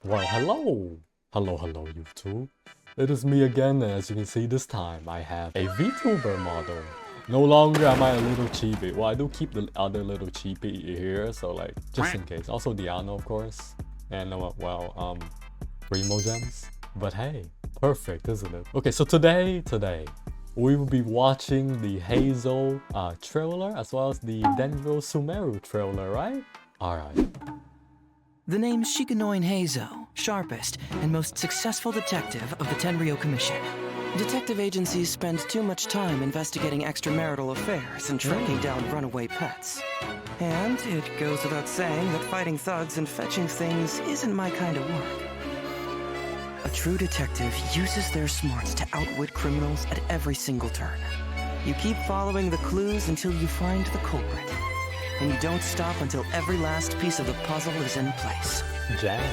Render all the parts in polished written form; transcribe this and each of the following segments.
Well, hello! Hello, YouTube. It is me again, and as you can see this time, I have a VTuber model. No longer am I a little cheapy. Well, I do keep the other little cheapy here, so like, just in case. Also Diana, of course. And, Primo Gems. But hey, perfect, isn't it? Okay, so today, we will be watching the HEIZOU trailer, as well as the DENDRO Sumeru trailer, right? Alright. The name's Shikanoin HEIZOU, sharpest and most successful detective of the Tenryou Commission. Detective agencies spend too much time investigating extramarital affairs and tracking down runaway pets. And it goes without saying that fighting thugs and fetching things isn't my kind of work. A true detective uses their smarts to outwit criminals at every single turn. You keep following the clues until you find the culprit. And you don't stop until every last piece of the puzzle is in place. Jam.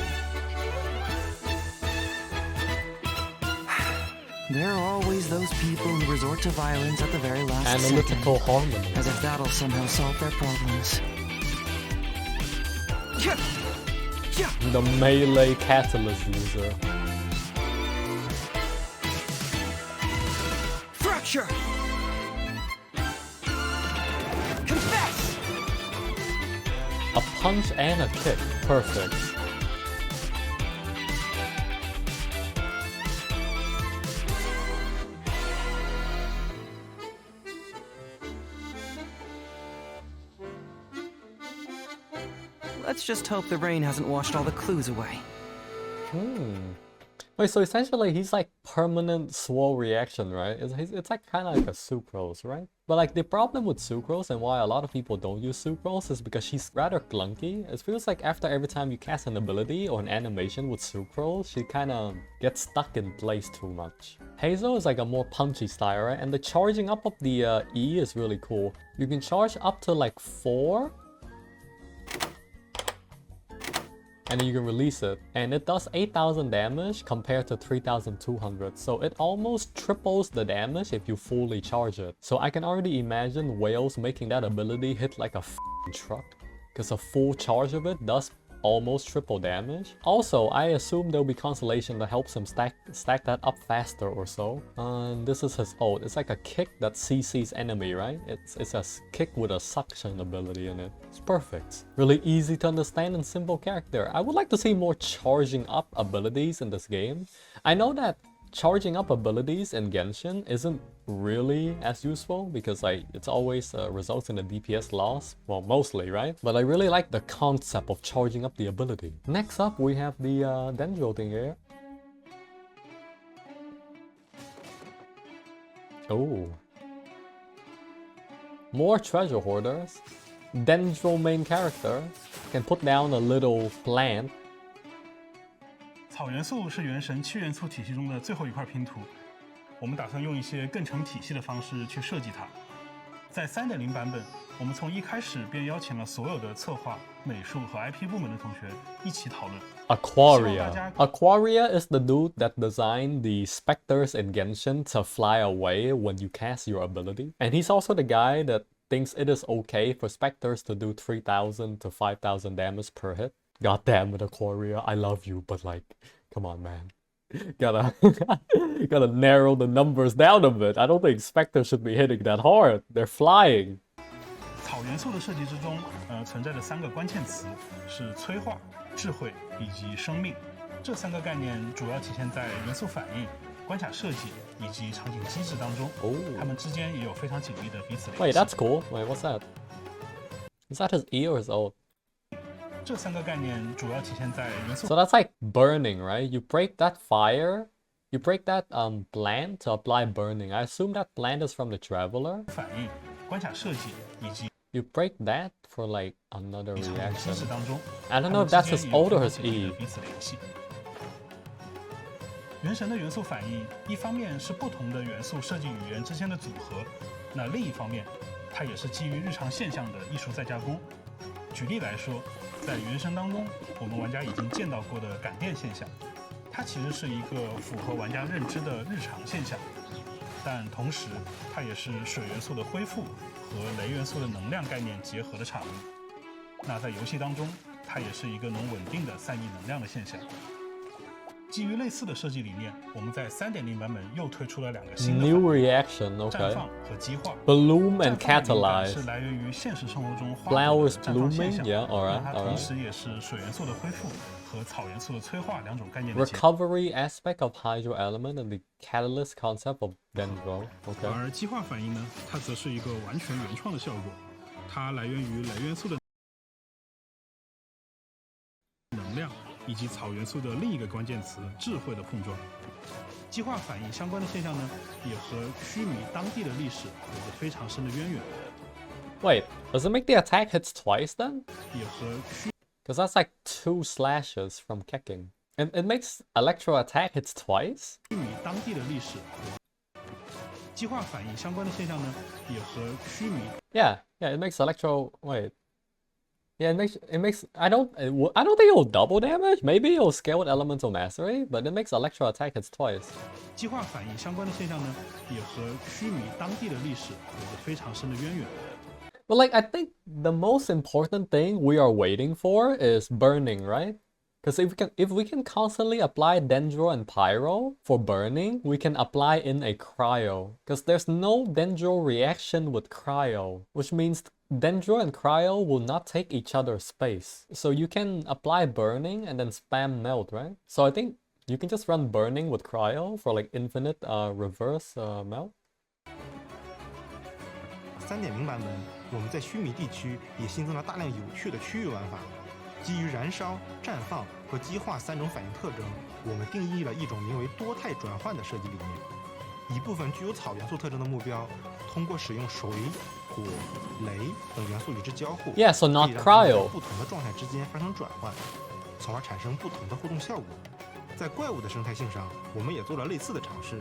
There are always those people who resort to violence at the very last Analytical second, harmony. as if that'll somehow solve their problems. The melee catalyst user. Fracture! Confess! A punch and a kick. Perfect. Let's just hope the rain hasn't washed all the clues away. Wait, so essentially he's like permanent swole reaction, right? It's like kind of like a sucrose, right? But like the problem with sucrose and why a lot of people don't use sucrose is because she's rather clunky. It feels like after every time you cast an ability or an animation with sucrose, she kind of gets stuck in place too much. HEIZOU is like a more punchy style, right? And the charging up of the E is really cool. You can charge up to like 4. And then you can release it, and it does 8,000 damage compared to 3,200, so it almost triples the damage if you fully charge it. So I can already imagine whales making that ability hit like a f***ing truck, because a full charge of it does almost triple damage. Also, I assume there'll be constellation that helps him stack that up faster or so. And this is his ult. It's like a kick that CC's enemy, right? It's a kick with a suction ability in it. It's perfect. Really easy to understand and simple character. I would like to see more charging up abilities in this game. I know that charging up abilities in Genshin isn't really as useful because like it's always results in a DPS loss, well mostly, right? But I really like the concept of charging up the ability. Next up we have the DENDRO thing here. Oh, more treasure hoarders. DENDRO main character can put down a little plant. 草元素是原神7元素体系中的最后一块拼图，我们打算用一些更成体系的方式去设计它。在 3.0 版本，我们从一开始便邀请了所有的策划、美术和 IP 部门的同学一起讨论。Aquaria is the dude that designed the specters in Genshin to fly away when you cast your ability. And he's also the guy that thinks it is okay for specters to do 3,000 to 5,000 damage per hit. God damn it, Aquaria, I love you, but like, come on, man. Gotta narrow the numbers down a bit. I don't think specters should be hitting that hard. They're flying. 草元素的设计之中，存在着3个关键词，是催化、智慧以及生命。这3个概念主要体现在元素反应、关卡设计以及场景机制当中。它们之间也有非常紧密的彼此联系。Wait, that's cool. Wait, what's that? Is that his ear or his ult? 这3个概念主要体现在元素。 So that's like burning, right? You break that fire, you break that plant to apply burning. I assume that plant is from the Traveler. 反应、关卡设计以及 You break that for like another 场景 reaction. 机制当中， I don't know if that's his ult or his 它们之间也 E. 有彼此联系。原神的元素反应，一方面是不同的元素设计语言之间的组合，那另一方面，它也是基于日常现象的艺术再加工。举例来说，在原神当中，我们玩家已经见到过的感电现象，它其实是一个符合玩家认知的日常现象，但同时它也是水元素的恢复和雷元素的能量概念结合的产物。那在游戏当中，它也是一个能稳定的散逸能量的现象。基于类似的设计理念，我们在3.0版本又推出了2个新的 New 反应 reaction, 绽 okay. 放和激化。 Bloom and 绽放的灵感 catalyze. 是来源于现实生活中花朵 Flowers 的绽放现 blooming, 象， yeah, alright, 那它同 alright. 时也是水元素的恢复和草元素的催化2种概念的结合。 Recovery aspect of HEIZOU element and the catalyst concept of DENDRO. Okay. 而激化反应呢，它则是一个完全原创的效果，它来源于雷元素的能量以及草元素的另一个关键词智慧的碰撞。激化反应相关的现象呢，也和须弥当地的历史有着非常深的渊源， Wait, does it make the attack hits twice then? 也和须 Because that's like 2 slashes from kicking. And it makes electro attack hits twice? 弥当地的历史。激化反应相关的现象呢，也和须弥 Yeah, it makes electro. Wait. Yeah, it makes. I don't think it'll double damage. Maybe it'll scale with elemental mastery, but it makes electro attack hits twice. 激化反应相关的现象呢，也和须弥当地的历史有着非常深的渊源。 But like, I think the most important thing we are waiting for is burning, right? Because if we can constantly apply Dendro and Pyro for burning, we can apply in a cryo. Because there's no Dendro reaction with cryo, which means Dendro and cryo will not take each other's space. So you can apply burning and then spam melt, right? So I think you can just run burning with cryo for like infinite reverse melt. 3.0版本，我们在须弥地区也新增了大量有趣的区域玩法。基于燃烧、绽放和激化3种反应特征，我们定义了一种名为多态转换的设计理念。一部分具有草元素特征的目标，通过使用水、火、雷等元素与之交互， Yeah, so not 可以让它们在 cryo. 不同的状态之间发生转换，从而产生不同的互动效果。在怪物的生态性上，我们也做了类似的尝试。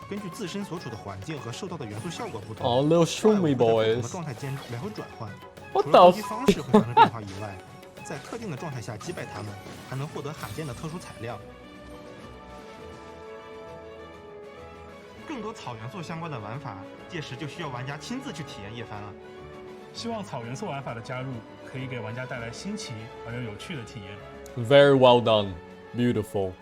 根据自身所处的环境和受到的元素效果不同， Oh, little Shroomy 怪物会在不同 boys. 的状态间来回转换。 What 除 the 了攻击方式会发生变化以外，在特定的状态下击败它们，还能获得罕见的特殊材料。更多草元素相关的玩法，届时就需要玩家亲自去体验一番了。希望草元素玩法的加入，可以给玩家带来新奇而又有趣的体验。 Very well done. Beautiful.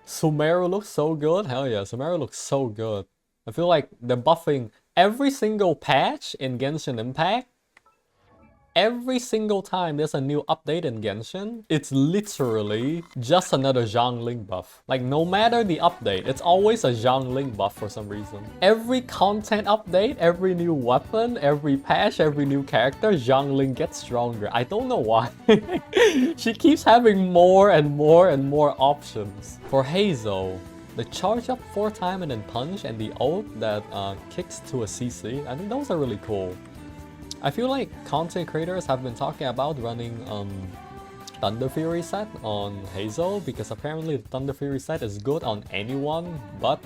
Sumeru looks so good. Hell yeah, Sumeru looks so good. I feel like they're buffing every single patch in Genshin Impact. Every single time there's a new update in Genshin, it's literally just another Zhongling buff. Like, no matter the update, it's always a Zhongling buff for some reason. Every content update, every new weapon, every patch, every new character, Zhongling gets stronger. I don't know why. She keeps having more and more and more options. For HEIZOU, the charge up 4 times and then punch and the ult that kicks to a CC, I think those are really cool. I feel like content creators have been talking about running Thunder Fury set on HEIZOU because apparently the Thunder Fury set is good on anyone but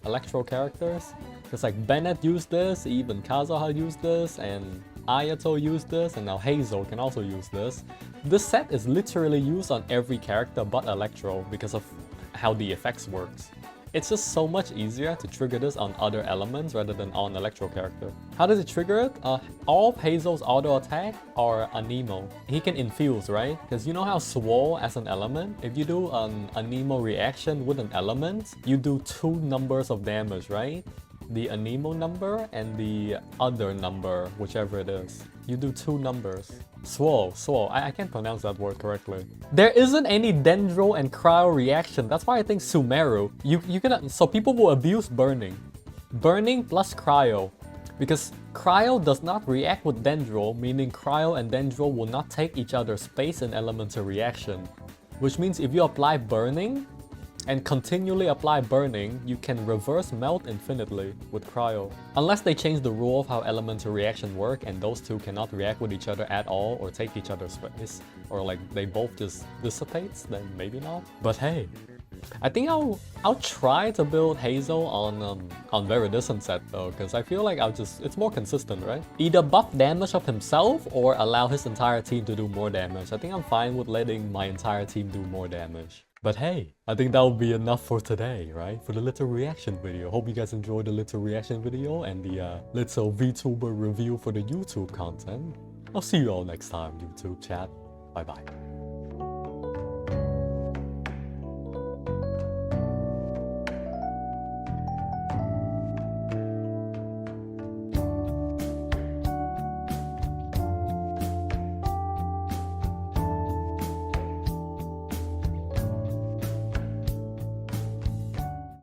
Electro characters. Because like Bennett used this, even Kazuha used this, and Ayato used this, and now HEIZOU can also use this. This set is literally used on every character but Electro because of how the effects works. It's just so much easier to trigger this on other elements rather than on Electro character. How does it trigger it? All of HEIZOU's auto attack are Anemo. He can infuse, right? Because you know how Swole as an element, if you do an Anemo reaction with an element, you do 2 numbers of damage, right? The Anemo number and the other number, whichever it is. You do 2 numbers. Swole. I can't pronounce that word correctly. There isn't any Dendro and Cryo reaction. That's why I think Sumeru. You can so people will abuse burning. Burning plus Cryo. Because Cryo does not react with Dendro, meaning Cryo and Dendro will not take each other's space in elemental reaction. Which means if you apply burning, and continually apply burning, you can reverse melt infinitely with cryo. Unless they change the rule of how elemental reaction work and those 2 cannot react with each other at all or take each other's space, or like they both just dissipates, then maybe not. But hey, I think I'll try to build HEIZOU on Veridicent set though, because I feel like it's more consistent, right? Either buff damage of himself or allow his entire team to do more damage. I think I'm fine with letting my entire team do more damage. But hey, I think that will be enough for today, right? For the little reaction video. Hope you guys enjoyed the little reaction video and the little VTuber review for the YouTube content. I'll see you all next time, YouTube chat. Bye bye.